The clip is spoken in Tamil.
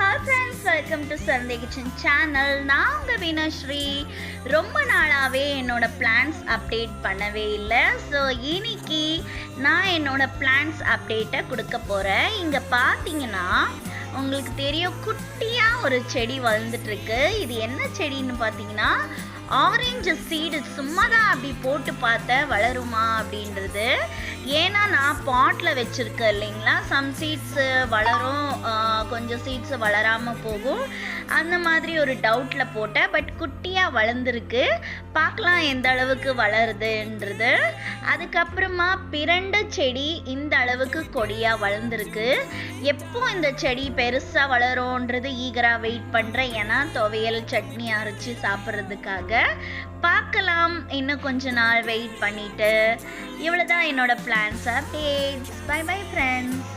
Hi friends, welcome to Sunday Kitchen channel. நான் உங்க வீணாஸ்ரீ. ரொம்ப நாளாவே என்னோட பிளான்ஸ் அப்டேட் பண்ணவே இல்லை. ஸோ இன்னைக்கு நான் என்னோட பிளான்ஸ் அப்டேட்டை கொடுக்க போகிறேன். இங்கே பார்த்தீங்கன்னா உங்களுக்கு தெரியும், குட்டியாக ஒரு செடி வளர்ந்துட்டு இருக்கு. இது என்ன செடின்னு பார்த்தீங்கன்னா ஆரஞ்சு சீடு. சும்மா தான் அப்படி போட்டு பார்த்தேன் வளருமா அப்படின்றது. ஏன்னா நான் பாட்டில் வச்சுருக்கேன் இல்லைங்களா, சம் சீட்ஸு வளரும், கொஞ்சம் சீட்ஸு வளராமல் போகும். அந்த மாதிரி ஒரு டவுட்டில் போட்டேன். பட் குட்டியாக வளர்ந்துருக்கு, பார்க்கலாம் எந்த அளவுக்கு வளருதுன்றது. அதுக்கப்புறமா பிரண்ட செடி இந்த அளவுக்கு கொடியாக வளர்ந்துருக்கு. எப்போ இந்த செடி பெருசாக வளரும்ன்றது ஈகராக வெயிட் பண்ணுறேன். ஏன்னா துவையல் சட்னி அரைச்சி சாப்பிட்றதுக்காக. பார்க்கலாம், இன்னும் கொஞ்ச நாள் வெயிட் பண்ணிட்டு. இவ்வளோதான் என்னோட plans updates. Bye bye friends.